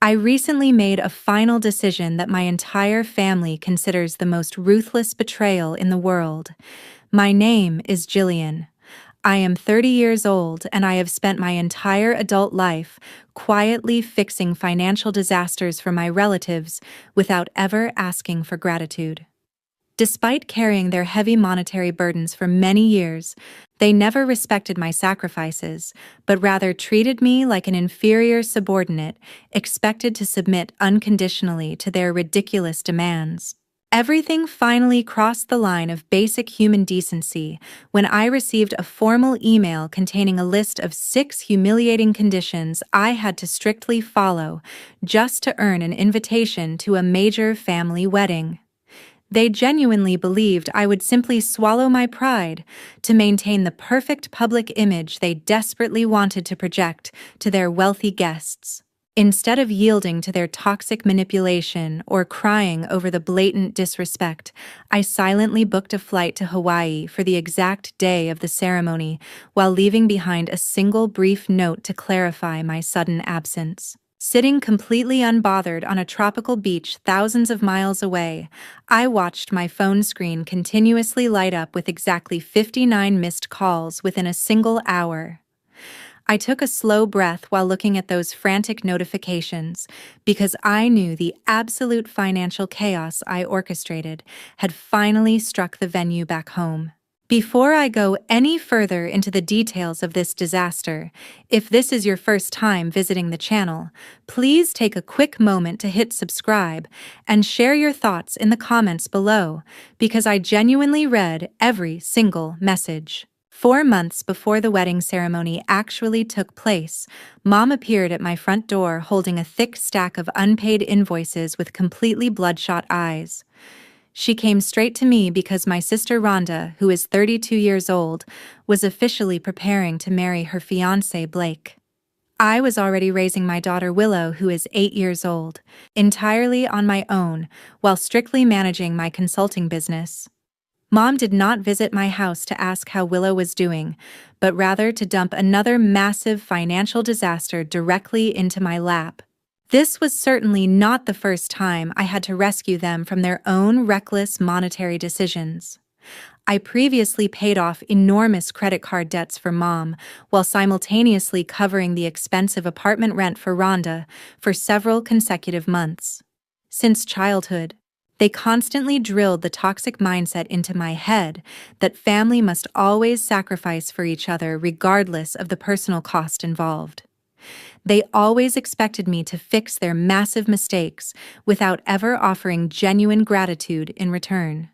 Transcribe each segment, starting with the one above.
I recently made a final decision that my entire family considers the most ruthless betrayal in the world. My name is Jillian. I am 30 years old and I have spent my entire adult life quietly fixing financial disasters for my relatives without ever asking for gratitude. Despite carrying their heavy monetary burdens for many years, they never respected my sacrifices, but rather treated me like an inferior subordinate, expected to submit unconditionally to their ridiculous demands. Everything finally crossed the line of basic human decency when I received a formal email containing a list of 6 humiliating conditions I had to strictly follow just to earn an invitation to a major family wedding. They genuinely believed I would simply swallow my pride to maintain the perfect public image they desperately wanted to project to their wealthy guests. Instead of yielding to their toxic manipulation or crying over the blatant disrespect, I silently booked a flight to Hawaii for the exact day of the ceremony while leaving behind a single brief note to clarify my sudden absence. Sitting completely unbothered on a tropical beach thousands of miles away, I watched my phone screen continuously light up with exactly 59 missed calls within a single hour. I took a slow breath while looking at those frantic notifications because I knew the absolute financial chaos I orchestrated had finally struck the venue back home. Before I go any further into the details of this disaster, if this is your first time visiting the channel, please take a quick moment to hit subscribe and share your thoughts in the comments below, because I genuinely read every single message. 4 months before the wedding ceremony actually took place, Mom appeared at my front door holding a thick stack of unpaid invoices with completely bloodshot eyes. She came straight to me because my sister Rhonda, who is 32 years old, was officially preparing to marry her fiancé Blake. I was already raising my daughter Willow, who is 8 years old, entirely on my own while strictly managing my consulting business. Mom did not visit my house to ask how Willow was doing, but rather to dump another massive financial disaster directly into my lap. This was certainly not the first time I had to rescue them from their own reckless monetary decisions. I previously paid off enormous credit card debts for Mom while simultaneously covering the expensive apartment rent for Rhonda for several consecutive months. Since childhood, they constantly drilled the toxic mindset into my head that family must always sacrifice for each other regardless of the personal cost involved. They always expected me to fix their massive mistakes without ever offering genuine gratitude in return.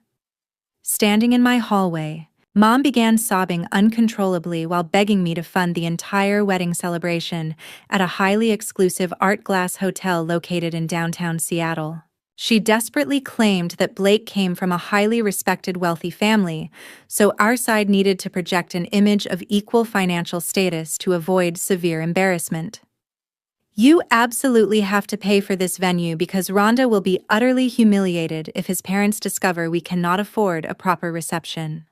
Standing in my hallway, Mom began sobbing uncontrollably while begging me to fund the entire wedding celebration at a highly exclusive art glass hotel located in downtown Seattle. She desperately claimed that Blake came from a highly respected wealthy family, so our side needed to project an image of equal financial status to avoid severe embarrassment. "You absolutely have to pay for this venue because Rhonda will be utterly humiliated if his parents discover we cannot afford a proper reception,"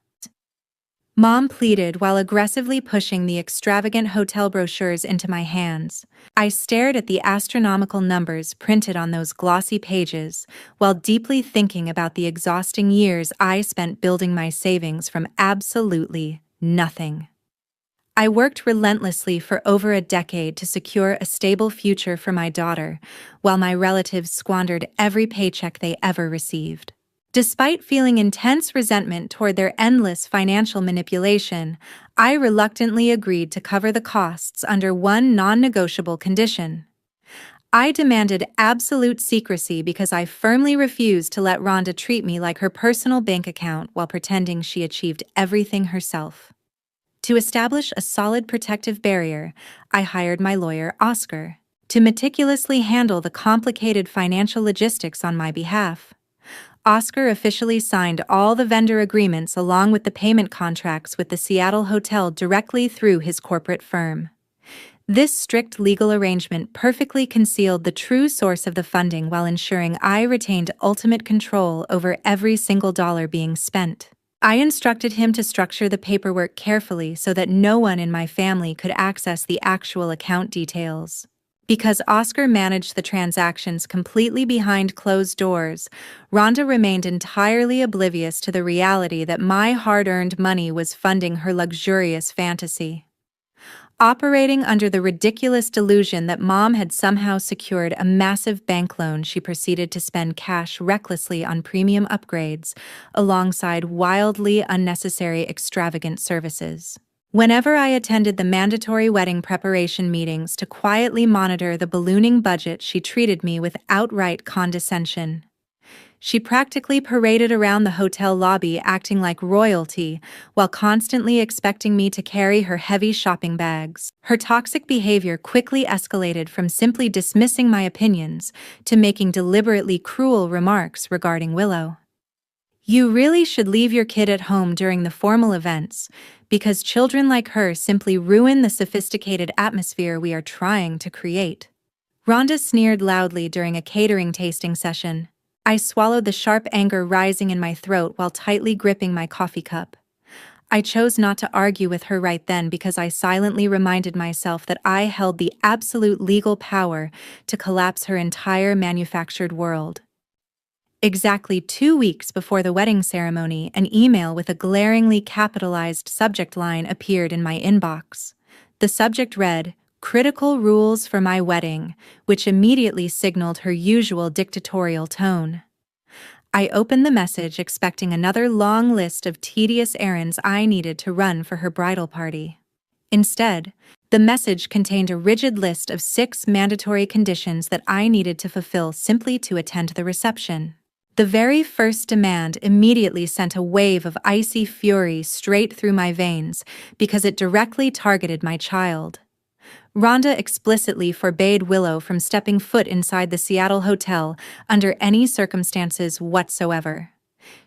Mom pleaded while aggressively pushing the extravagant hotel brochures into my hands. I stared at the astronomical numbers printed on those glossy pages while deeply thinking about the exhausting years I spent building my savings from absolutely nothing. I worked relentlessly for over a decade to secure a stable future for my daughter, while my relatives squandered every paycheck they ever received. Despite feeling intense resentment toward their endless financial manipulation, I reluctantly agreed to cover the costs under one non-negotiable condition. I demanded absolute secrecy because I firmly refused to let Rhonda treat me like her personal bank account while pretending she achieved everything herself. To establish a solid protective barrier, I hired my lawyer, Oscar, to meticulously handle the complicated financial logistics on my behalf. Oscar officially signed all the vendor agreements along with the payment contracts with the Seattle hotel directly through his corporate firm. This strict legal arrangement perfectly concealed the true source of the funding while ensuring I retained ultimate control over every single dollar being spent. I instructed him to structure the paperwork carefully so that no one in my family could access the actual account details. Because Oscar managed the transactions completely behind closed doors, Rhonda remained entirely oblivious to the reality that my hard-earned money was funding her luxurious fantasy. Operating under the ridiculous delusion that Mom had somehow secured a massive bank loan, she proceeded to spend cash recklessly on premium upgrades, alongside wildly unnecessary extravagant services. Whenever I attended the mandatory wedding preparation meetings to quietly monitor the ballooning budget, she treated me with outright condescension. She practically paraded around the hotel lobby acting like royalty, while constantly expecting me to carry her heavy shopping bags. Her toxic behavior quickly escalated from simply dismissing my opinions to making deliberately cruel remarks regarding Willow. "You really should leave your kid at home during the formal events, because children like her simply ruin the sophisticated atmosphere we are trying to create." Rhonda sneered loudly during a catering tasting session. I swallowed the sharp anger rising in my throat while tightly gripping my coffee cup. I chose not to argue with her right then because I silently reminded myself that I held the absolute legal power to collapse her entire manufactured world. Exactly 2 weeks before the wedding ceremony, an email with a glaringly capitalized subject line appeared in my inbox. The subject read, "Critical rules for my wedding," which immediately signaled her usual dictatorial tone. I opened the message expecting another long list of tedious errands I needed to run for her bridal party. Instead, the message contained a rigid list of 6 mandatory conditions that I needed to fulfill simply to attend the reception. The very first demand immediately sent a wave of icy fury straight through my veins because it directly targeted my child. Rhonda explicitly forbade Willow from stepping foot inside the Seattle hotel under any circumstances whatsoever.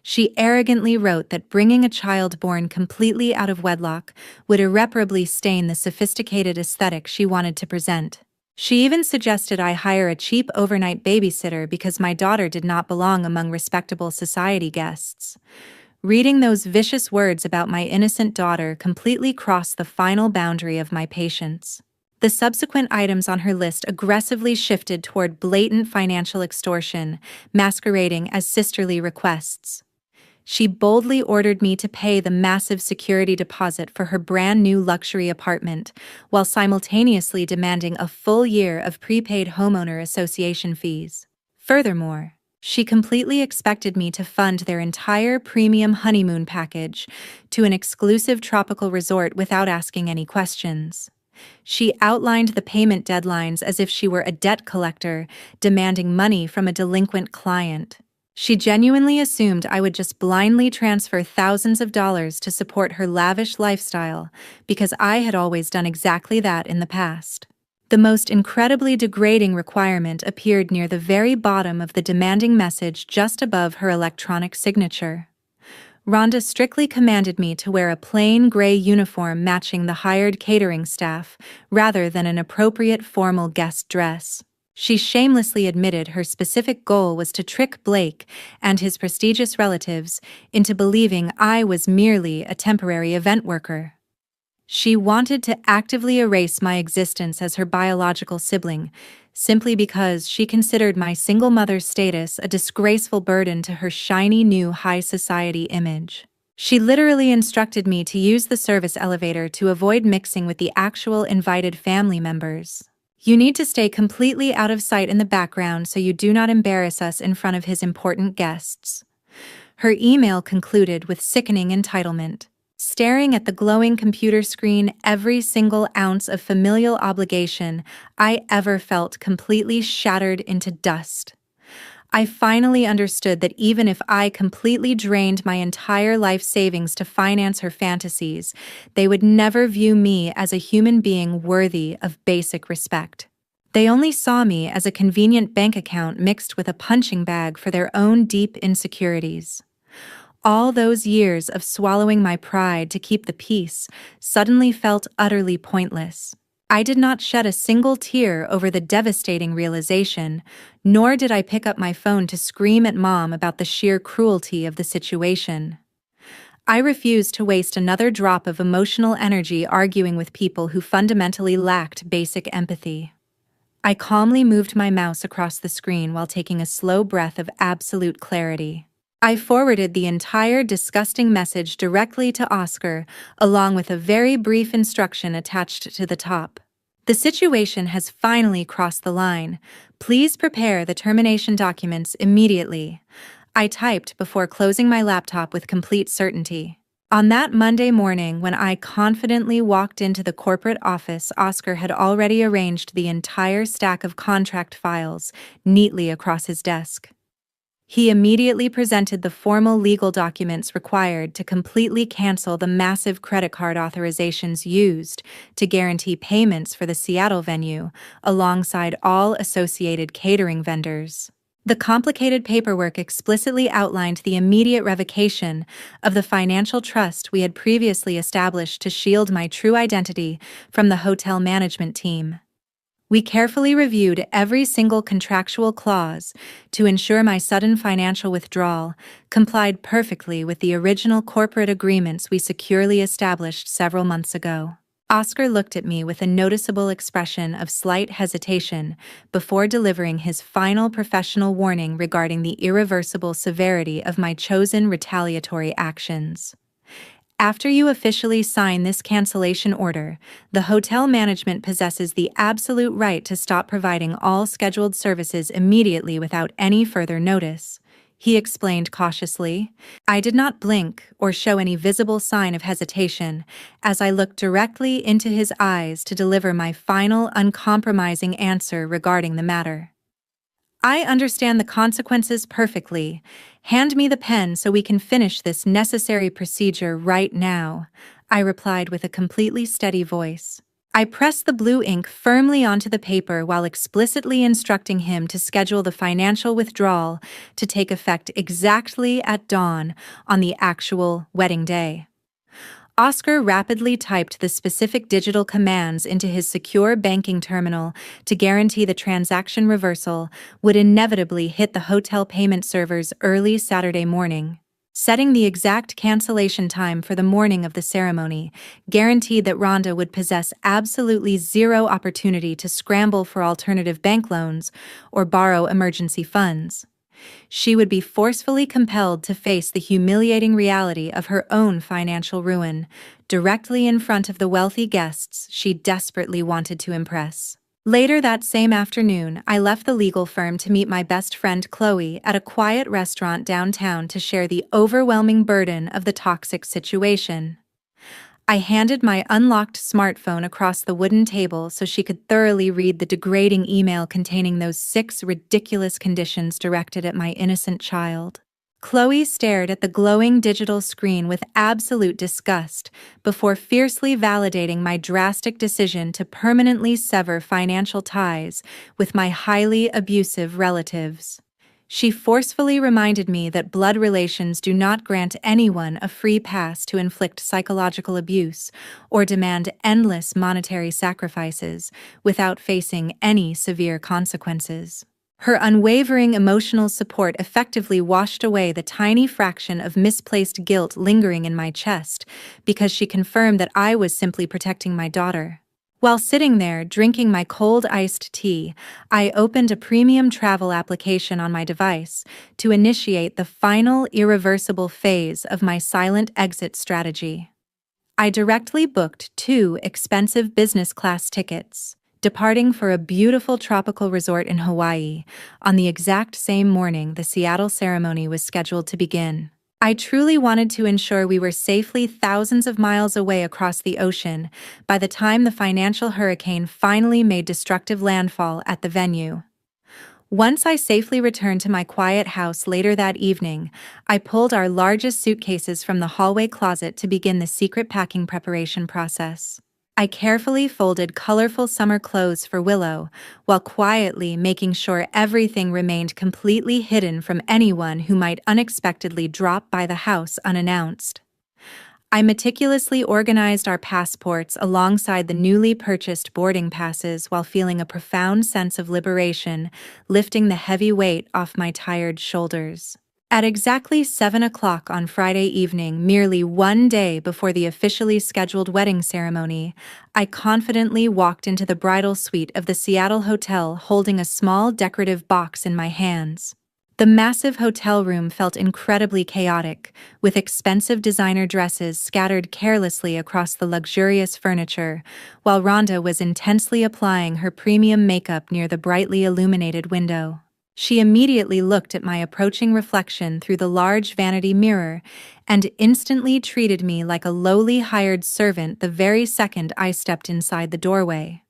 She arrogantly wrote that bringing a child born completely out of wedlock would irreparably stain the sophisticated aesthetic she wanted to present. She even suggested I hire a cheap overnight babysitter because my daughter did not belong among respectable society guests. Reading those vicious words about my innocent daughter completely crossed the final boundary of my patience. The subsequent items on her list aggressively shifted toward blatant financial extortion, masquerading as sisterly requests. She boldly ordered me to pay the massive security deposit for her brand new luxury apartment, while simultaneously demanding a full year of prepaid homeowner association fees. Furthermore, she completely expected me to fund their entire premium honeymoon package to an exclusive tropical resort without asking any questions. She outlined the payment deadlines as if she were a debt collector, demanding money from a delinquent client. She genuinely assumed I would just blindly transfer thousands of dollars to support her lavish lifestyle, because I had always done exactly that in the past. The most incredibly degrading requirement appeared near the very bottom of the demanding message just above her electronic signature. Rhonda strictly commanded me to wear a plain gray uniform matching the hired catering staff, rather than an appropriate formal guest dress. She shamelessly admitted her specific goal was to trick Blake and his prestigious relatives into believing I was merely a temporary event worker. She wanted to actively erase my existence as her biological sibling, simply because she considered my single mother status a disgraceful burden to her shiny new high society image. She literally instructed me to use the service elevator to avoid mixing with the actual invited family members. "You need to stay completely out of sight in the background so you do not embarrass us in front of his important guests." Her email concluded with sickening entitlement. Staring at the glowing computer screen, every single ounce of familial obligation I ever felt completely shattered into dust. I finally understood that even if I completely drained my entire life savings to finance her fantasies, they would never view me as a human being worthy of basic respect. They only saw me as a convenient bank account mixed with a punching bag for their own deep insecurities. All those years of swallowing my pride to keep the peace suddenly felt utterly pointless. I did not shed a single tear over the devastating realization, nor did I pick up my phone to scream at Mom about the sheer cruelty of the situation. I refused to waste another drop of emotional energy arguing with people who fundamentally lacked basic empathy. I calmly moved my mouse across the screen while taking a slow breath of absolute clarity. I forwarded the entire disgusting message directly to Oscar, along with a very brief instruction attached to the top. The situation has finally crossed the line. Please prepare the termination documents immediately. I typed before closing my laptop with complete certainty. On that Monday morning, when I confidently walked into the corporate office, Oscar had already arranged the entire stack of contract files neatly across his desk. He immediately presented the formal legal documents required to completely cancel the massive credit card authorizations used to guarantee payments for the Seattle venue, alongside all associated catering vendors. The complicated paperwork explicitly outlined the immediate revocation of the financial trust we had previously established to shield my true identity from the hotel management team. We carefully reviewed every single contractual clause to ensure my sudden financial withdrawal complied perfectly with the original corporate agreements we securely established several months ago. Oscar looked at me with a noticeable expression of slight hesitation before delivering his final professional warning regarding the irreversible severity of my chosen retaliatory actions. After you officially sign this cancellation order, the hotel management possesses the absolute right to stop providing all scheduled services immediately without any further notice, he explained cautiously. I did not blink or show any visible sign of hesitation as I looked directly into his eyes to deliver my final uncompromising answer regarding the matter. I understand the consequences perfectly. Hand me the pen so we can finish this necessary procedure right now, I replied with a completely steady voice. I pressed the blue ink firmly onto the paper while explicitly instructing him to schedule the financial withdrawal to take effect exactly at dawn on the actual wedding day. Oscar rapidly typed the specific digital commands into his secure banking terminal to guarantee the transaction reversal would inevitably hit the hotel payment servers early Saturday morning. Setting the exact cancellation time for the morning of the ceremony guaranteed that Rhonda would possess absolutely zero opportunity to scramble for alternative bank loans or borrow emergency funds. She would be forcefully compelled to face the humiliating reality of her own financial ruin, directly in front of the wealthy guests she desperately wanted to impress. Later that same afternoon, I left the legal firm to meet my best friend Chloe at a quiet restaurant downtown to share the overwhelming burden of the toxic situation. I handed my unlocked smartphone across the wooden table so she could thoroughly read the degrading email containing those 6 ridiculous conditions directed at my innocent child. Chloe stared at the glowing digital screen with absolute disgust before fiercely validating my drastic decision to permanently sever financial ties with my highly abusive relatives. She forcefully reminded me that blood relations do not grant anyone a free pass to inflict psychological abuse or demand endless monetary sacrifices without facing any severe consequences. Her unwavering emotional support effectively washed away the tiny fraction of misplaced guilt lingering in my chest because she confirmed that I was simply protecting my daughter. While sitting there drinking my cold iced tea, I opened a premium travel application on my device to initiate the final irreversible phase of my silent exit strategy. I directly booked 2 expensive business class tickets, departing for a beautiful tropical resort in Hawaii on the exact same morning the Seattle ceremony was scheduled to begin. I truly wanted to ensure we were safely thousands of miles away across the ocean by the time the financial hurricane finally made destructive landfall at the venue. Once I safely returned to my quiet house later that evening, I pulled our largest suitcases from the hallway closet to begin the secret packing preparation process. I carefully folded colorful summer clothes for Willow, while quietly making sure everything remained completely hidden from anyone who might unexpectedly drop by the house unannounced. I meticulously organized our passports alongside the newly purchased boarding passes while feeling a profound sense of liberation, lifting the heavy weight off my tired shoulders. At exactly 7 o'clock on Friday evening, merely one day before the officially scheduled wedding ceremony, I confidently walked into the bridal suite of the Seattle Hotel holding a small decorative box in my hands. The massive hotel room felt incredibly chaotic, with expensive designer dresses scattered carelessly across the luxurious furniture, while Rhonda was intensely applying her premium makeup near the brightly illuminated window. She immediately looked at my approaching reflection through the large vanity mirror and instantly treated me like a lowly hired servant the very second I stepped inside the doorway.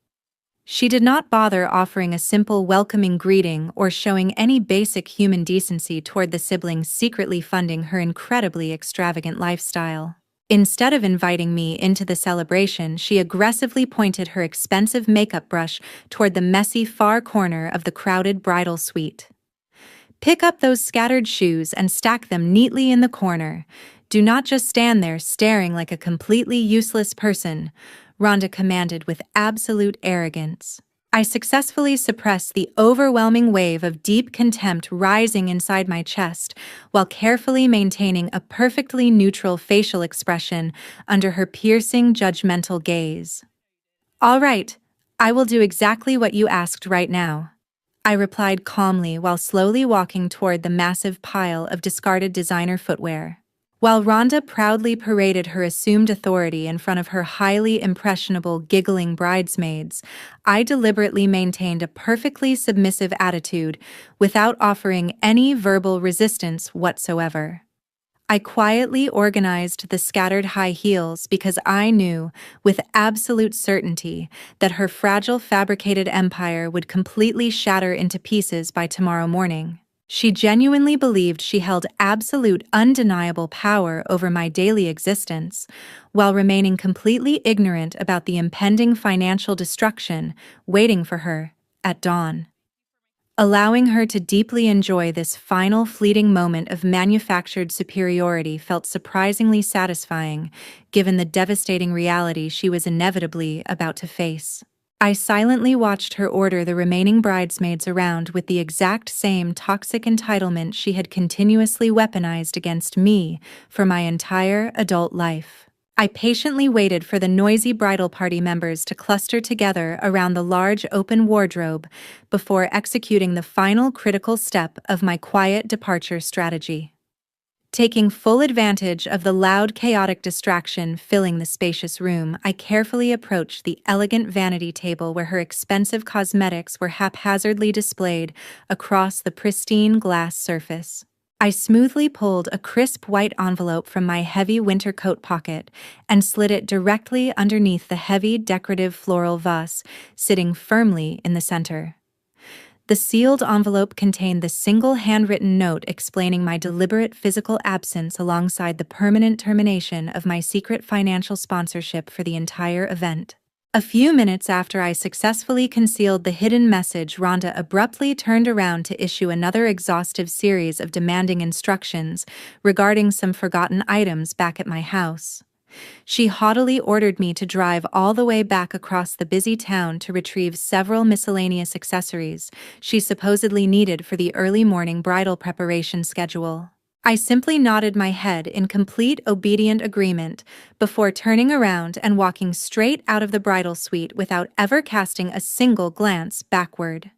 She did not bother offering a simple welcoming greeting or showing any basic human decency toward the siblings secretly funding her incredibly extravagant lifestyle. Instead of inviting me into the celebration, she aggressively pointed her expensive makeup brush toward the messy far corner of the crowded bridal suite. "Pick up those scattered shoes and stack them neatly in the corner. Do not just stand there staring like a completely useless person," Rhonda commanded with absolute arrogance. I successfully suppressed the overwhelming wave of deep contempt rising inside my chest while carefully maintaining a perfectly neutral facial expression under her piercing, judgmental gaze. "All right, I will do exactly what you asked right now," I replied calmly while slowly walking toward the massive pile of discarded designer footwear. While Rhonda proudly paraded her assumed authority in front of her highly impressionable, giggling bridesmaids, I deliberately maintained a perfectly submissive attitude without offering any verbal resistance whatsoever. I quietly organized the scattered high heels because I knew, with absolute certainty, that her fragile fabricated empire would completely shatter into pieces by tomorrow morning. She genuinely believed she held absolute, undeniable power over my daily existence, while remaining completely ignorant about the impending financial destruction waiting for her at dawn. Allowing her to deeply enjoy this final fleeting moment of manufactured superiority felt surprisingly satisfying, given the devastating reality she was inevitably about to face. I silently watched her order the remaining bridesmaids around with the exact same toxic entitlement she had continuously weaponized against me for my entire adult life. I patiently waited for the noisy bridal party members to cluster together around the large open wardrobe before executing the final critical step of my quiet departure strategy. Taking full advantage of the loud, chaotic distraction filling the spacious room, I carefully approached the elegant vanity table where her expensive cosmetics were haphazardly displayed across the pristine glass surface. I smoothly pulled a crisp white envelope from my heavy winter coat pocket and slid it directly underneath the heavy decorative floral vase sitting firmly in the center. The sealed envelope contained the single handwritten note explaining my deliberate physical absence alongside the permanent termination of my secret financial sponsorship for the entire event. A few minutes after I successfully concealed the hidden message, Rhonda abruptly turned around to issue another exhaustive series of demanding instructions regarding some forgotten items back at my house. She haughtily ordered me to drive all the way back across the busy town to retrieve several miscellaneous accessories she supposedly needed for the early morning bridal preparation schedule. I simply nodded my head in complete obedient agreement before turning around and walking straight out of the bridal suite without ever casting a single glance backward.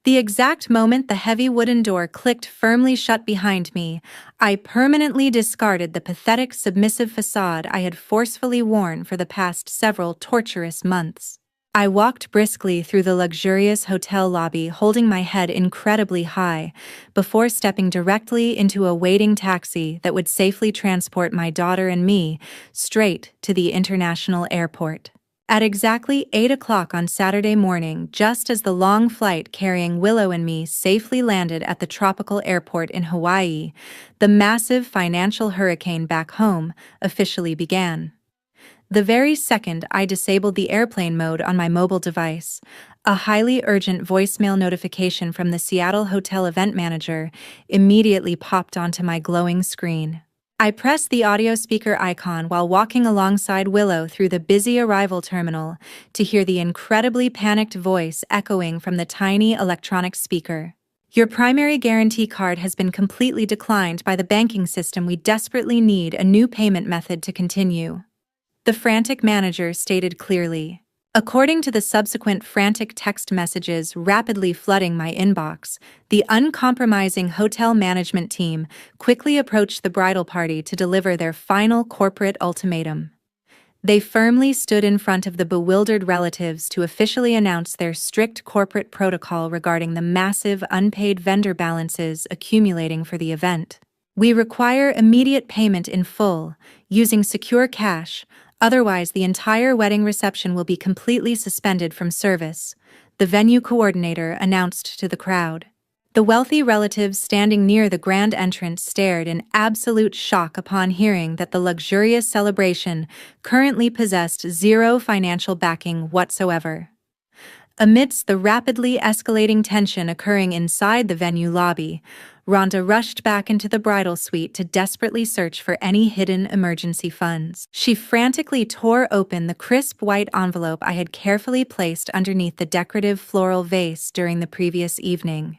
The exact moment the heavy wooden door clicked firmly shut behind me, I permanently discarded the pathetic submissive facade I had forcefully worn for the past several torturous months. I walked briskly through the luxurious hotel lobby, holding my head incredibly high, before stepping directly into a waiting taxi that would safely transport my daughter and me straight to the international airport. At exactly 8 o'clock on Saturday morning, just as the long flight carrying Willow and me safely landed at the tropical airport in Hawaii, the massive financial hurricane back home officially began. The very second I disabled the airplane mode on my mobile device, a highly urgent voicemail notification from the Seattle hotel event manager immediately popped onto my glowing screen. I pressed the audio speaker icon while walking alongside Willow through the busy arrival terminal to hear the incredibly panicked voice echoing from the tiny electronic speaker. Your primary guarantee card has been completely declined by the banking system. We desperately need a new payment method to continue," the frantic manager stated clearly. According to the subsequent frantic text messages rapidly flooding my inbox, the uncompromising hotel management team quickly approached the bridal party to deliver their final corporate ultimatum. They firmly stood in front of the bewildered relatives to officially announce their strict corporate protocol regarding the massive unpaid vendor balances accumulating for the event. "We require immediate payment in full, using secure cash, otherwise the entire wedding reception will be completely suspended from service," the venue coordinator announced to the crowd. The wealthy relatives standing near the grand entrance stared in absolute shock upon hearing that the luxurious celebration currently possessed zero financial backing whatsoever. Amidst the rapidly escalating tension occurring inside the venue lobby, Rhonda rushed back into the bridal suite to desperately search for any hidden emergency funds. She frantically tore open the crisp white envelope I had carefully placed underneath the decorative floral vase during the previous evening.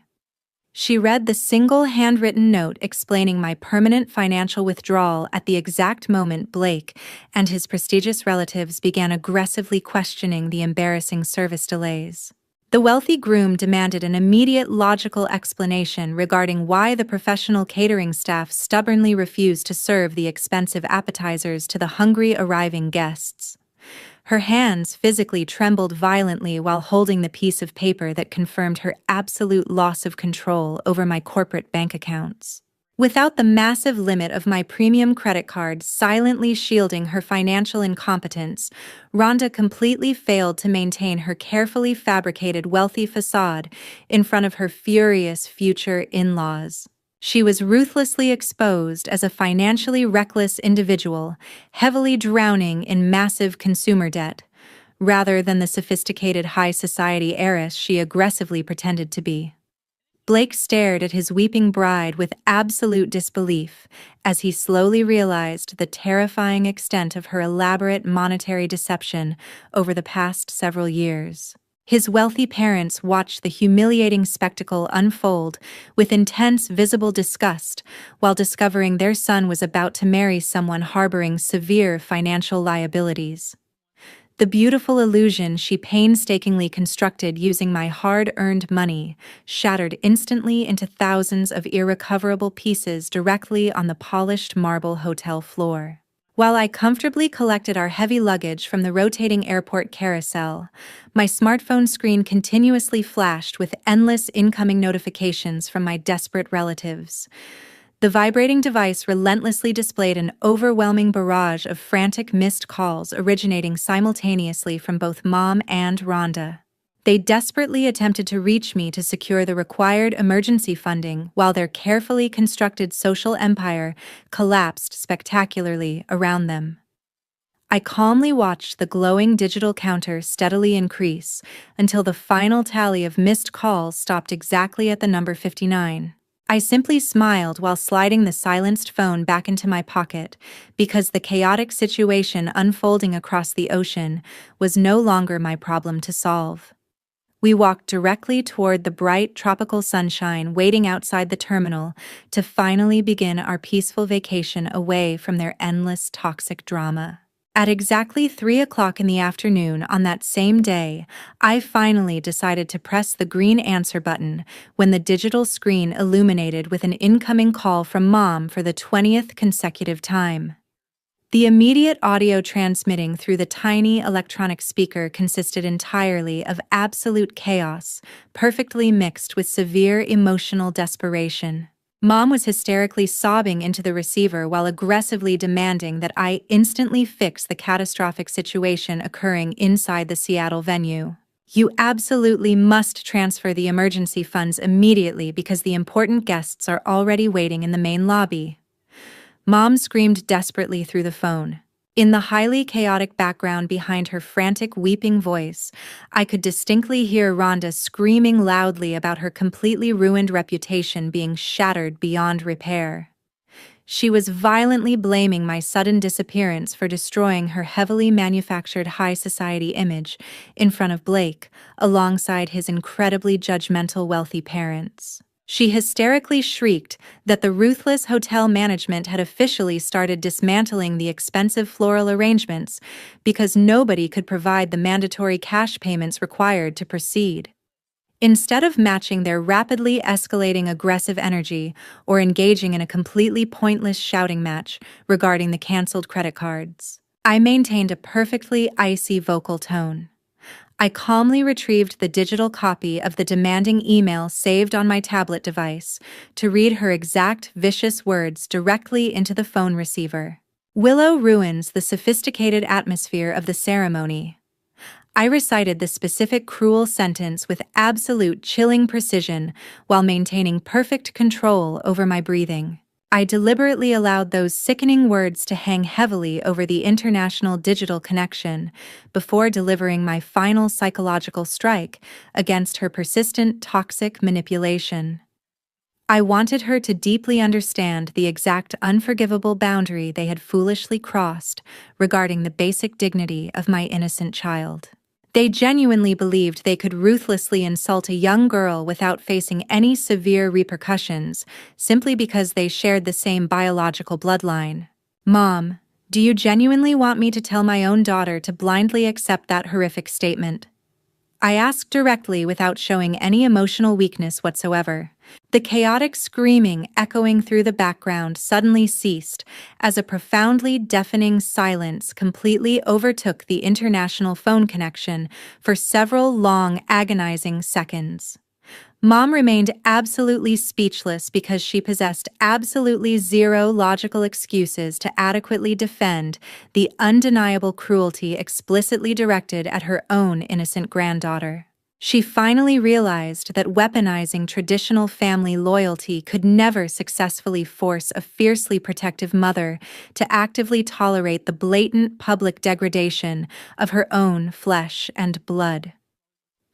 She read the single handwritten note explaining my permanent financial withdrawal at the exact moment Blake and his prestigious relatives began aggressively questioning the embarrassing service delays. The wealthy groom demanded an immediate logical explanation regarding why the professional catering staff stubbornly refused to serve the expensive appetizers to the hungry arriving guests. Her hands physically trembled violently while holding the piece of paper that confirmed her absolute loss of control over my corporate bank accounts. Without the massive limit of my premium credit card silently shielding her financial incompetence, Rhonda completely failed to maintain her carefully fabricated wealthy facade in front of her furious future in-laws. She was ruthlessly exposed as a financially reckless individual, heavily drowning in massive consumer debt, rather than the sophisticated high society heiress she aggressively pretended to be. Blake stared at his weeping bride with absolute disbelief as he slowly realized the terrifying extent of her elaborate monetary deception over the past several years. His wealthy parents watched the humiliating spectacle unfold with intense visible disgust while discovering their son was about to marry someone harboring severe financial liabilities. The beautiful illusion she painstakingly constructed using my hard-earned money shattered instantly into thousands of irrecoverable pieces directly on the polished marble hotel floor. While I comfortably collected our heavy luggage from the rotating airport carousel, my smartphone screen continuously flashed with endless incoming notifications from my desperate relatives. The vibrating device relentlessly displayed an overwhelming barrage of frantic missed calls originating simultaneously from both Mom and Rhonda. They desperately attempted to reach me to secure the required emergency funding while their carefully constructed social empire collapsed spectacularly around them. I calmly watched the glowing digital counter steadily increase until the final tally of missed calls stopped exactly at the number 59. I simply smiled while sliding the silenced phone back into my pocket because the chaotic situation unfolding across the ocean was no longer my problem to solve. We walked directly toward the bright tropical sunshine waiting outside the terminal to finally begin our peaceful vacation away from their endless toxic drama. At exactly 3 o'clock in the afternoon on that same day, I finally decided to press the green answer button when the digital screen illuminated with an incoming call from Mom for the 20th consecutive time. The immediate audio transmitting through the tiny electronic speaker consisted entirely of absolute chaos, perfectly mixed with severe emotional desperation. Mom was hysterically sobbing into the receiver while aggressively demanding that I instantly fix the catastrophic situation occurring inside the Seattle venue. "You absolutely must transfer the emergency funds immediately because the important guests are already waiting in the main lobby," Mom screamed desperately through the phone. In the highly chaotic background behind her frantic weeping voice, I could distinctly hear Rhonda screaming loudly about her completely ruined reputation being shattered beyond repair. She was violently blaming my sudden disappearance for destroying her heavily manufactured high society image in front of Blake, alongside his incredibly judgmental wealthy parents. She hysterically shrieked that the ruthless hotel management had officially started dismantling the expensive floral arrangements because nobody could provide the mandatory cash payments required to proceed. Instead of matching their rapidly escalating aggressive energy or engaging in a completely pointless shouting match regarding the canceled credit cards, I maintained a perfectly icy vocal tone. I calmly retrieved the digital copy of the demanding email saved on my tablet device to read her exact vicious words directly into the phone receiver. Willow ruins the sophisticated atmosphere of the ceremony. I recited the specific cruel sentence with absolute chilling precision while maintaining perfect control over my breathing. I deliberately allowed those sickening words to hang heavily over the international digital connection before delivering my final psychological strike against her persistent toxic manipulation. I wanted her to deeply understand the exact unforgivable boundary they had foolishly crossed regarding the basic dignity of my innocent child. They genuinely believed they could ruthlessly insult a young girl without facing any severe repercussions simply because they shared the same biological bloodline. Mom, do you genuinely want me to tell my own daughter to blindly accept that horrific statement? I asked directly without showing any emotional weakness whatsoever. The chaotic screaming echoing through the background suddenly ceased as a profoundly deafening silence completely overtook the international phone connection for several long, agonizing seconds. Mom remained absolutely speechless because she possessed absolutely zero logical excuses to adequately defend the undeniable cruelty explicitly directed at her own innocent granddaughter. She finally realized that weaponizing traditional family loyalty could never successfully force a fiercely protective mother to actively tolerate the blatant public degradation of her own flesh and blood.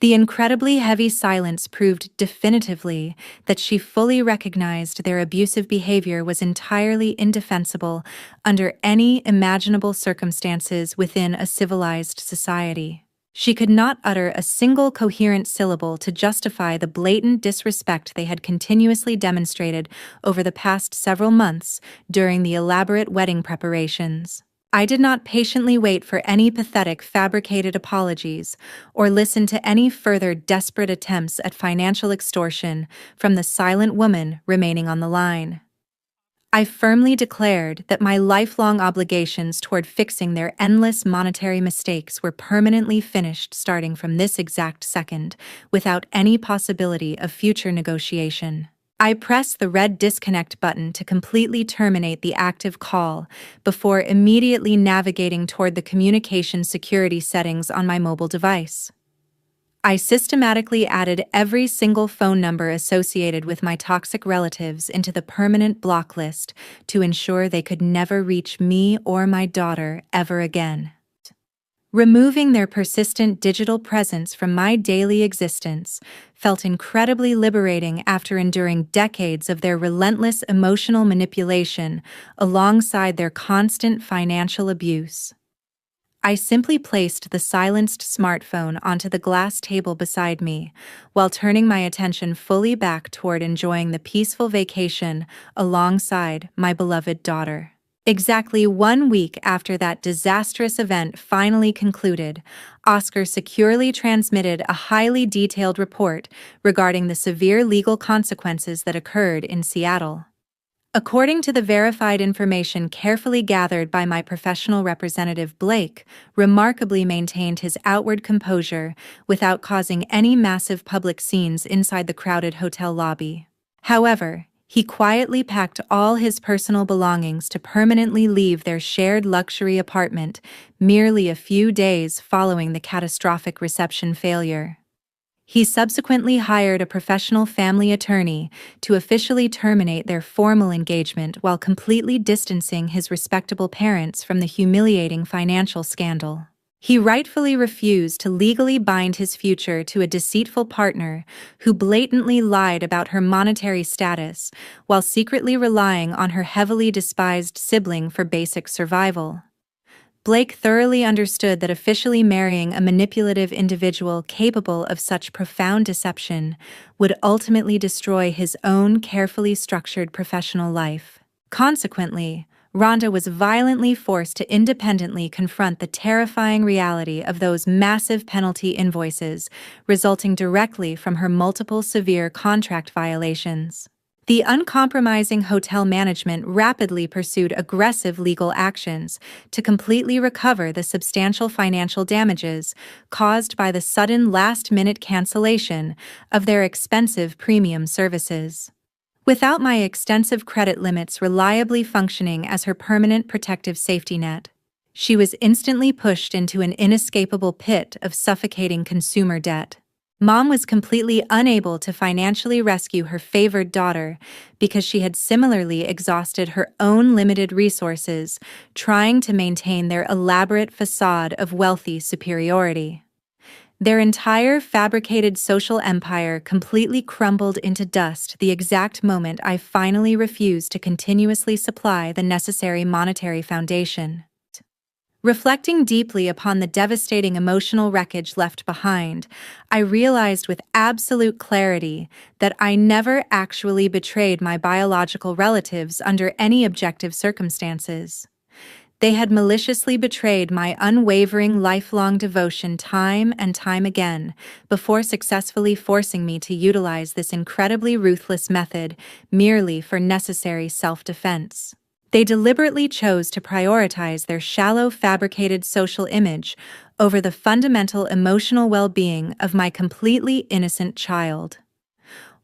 The incredibly heavy silence proved definitively that she fully recognized their abusive behavior was entirely indefensible under any imaginable circumstances within a civilized society. She could not utter a single coherent syllable to justify the blatant disrespect they had continuously demonstrated over the past several months during the elaborate wedding preparations. I did not patiently wait for any pathetic fabricated apologies or listen to any further desperate attempts at financial extortion from the silent woman remaining on the line. I firmly declared that my lifelong obligations toward fixing their endless monetary mistakes were permanently finished starting from this exact second, without any possibility of future negotiation. I pressed the red disconnect button to completely terminate the active call before immediately navigating toward the communication security settings on my mobile device. I systematically added every single phone number associated with my toxic relatives into the permanent block list to ensure they could never reach me or my daughter ever again. Removing their persistent digital presence from my daily existence felt incredibly liberating after enduring decades of their relentless emotional manipulation alongside their constant financial abuse. I simply placed the silenced smartphone onto the glass table beside me while turning my attention fully back toward enjoying the peaceful vacation alongside my beloved daughter. Exactly 1 week after that disastrous event finally concluded, Oscar securely transmitted a highly detailed report regarding the severe legal consequences that occurred in Seattle. According to the verified information carefully gathered by my professional representative, Blake remarkably maintained his outward composure without causing any massive public scenes inside the crowded hotel lobby. However, he quietly packed all his personal belongings to permanently leave their shared luxury apartment merely a few days following the catastrophic reception failure. He subsequently hired a professional family attorney to officially terminate their formal engagement while completely distancing his respectable parents from the humiliating financial scandal. He rightfully refused to legally bind his future to a deceitful partner who blatantly lied about her monetary status while secretly relying on her heavily despised sibling for basic survival. Blake thoroughly understood that officially marrying a manipulative individual capable of such profound deception would ultimately destroy his own carefully structured professional life. Consequently, Rhonda was violently forced to independently confront the terrifying reality of those massive penalty invoices resulting directly from her multiple severe contract violations. The uncompromising hotel management rapidly pursued aggressive legal actions to completely recover the substantial financial damages caused by the sudden last-minute cancellation of their expensive premium services. Without my extensive credit limits reliably functioning as her permanent protective safety net, she was instantly pushed into an inescapable pit of suffocating consumer debt. Mom was completely unable to financially rescue her favored daughter because she had similarly exhausted her own limited resources trying to maintain their elaborate facade of wealthy superiority. Their entire fabricated social empire completely crumbled into dust the exact moment I finally refused to continuously supply the necessary monetary foundation. Reflecting deeply upon the devastating emotional wreckage left behind, I realized with absolute clarity that I never actually betrayed my biological relatives under any objective circumstances. They had maliciously betrayed my unwavering lifelong devotion time and time again before successfully forcing me to utilize this incredibly ruthless method merely for necessary self-defense. They deliberately chose to prioritize their shallow, fabricated social image over the fundamental emotional well-being of my completely innocent child.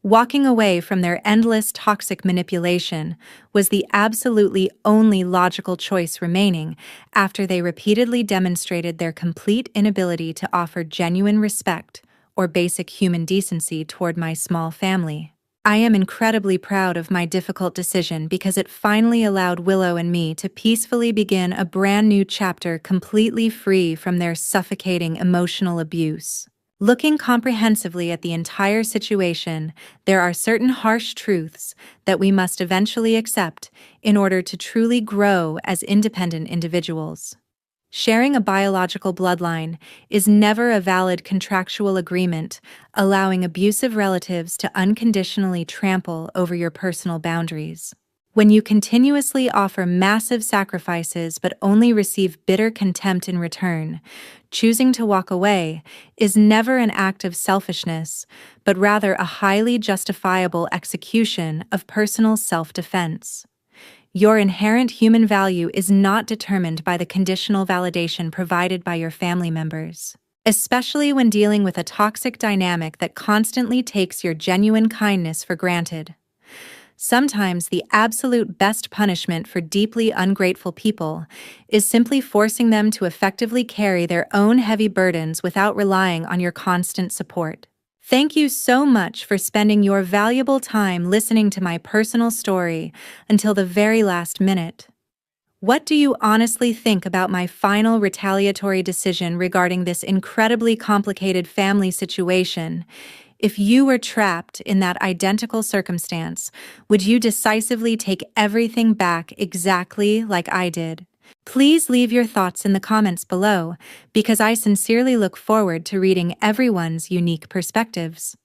Walking away from their endless toxic manipulation was the absolutely only logical choice remaining after they repeatedly demonstrated their complete inability to offer genuine respect or basic human decency toward my small family. I am incredibly proud of my difficult decision because it finally allowed Willow and me to peacefully begin a brand new chapter completely free from their suffocating emotional abuse. Looking comprehensively at the entire situation, there are certain harsh truths that we must eventually accept in order to truly grow as independent individuals. Sharing a biological bloodline is never a valid contractual agreement, allowing abusive relatives to unconditionally trample over your personal boundaries. When you continuously offer massive sacrifices but only receive bitter contempt in return, choosing to walk away is never an act of selfishness, but rather a highly justifiable execution of personal self-defense. Your inherent human value is not determined by the conditional validation provided by your family members, especially when dealing with a toxic dynamic that constantly takes your genuine kindness for granted. Sometimes the absolute best punishment for deeply ungrateful people is simply forcing them to effectively carry their own heavy burdens without relying on your constant support. Thank you so much for spending your valuable time listening to my personal story until the very last minute. What do you honestly think about my final retaliatory decision regarding this incredibly complicated family situation? If you were trapped in that identical circumstance, would you decisively take everything back exactly like I did? Please leave your thoughts in the comments below, because I sincerely look forward to reading everyone's unique perspectives.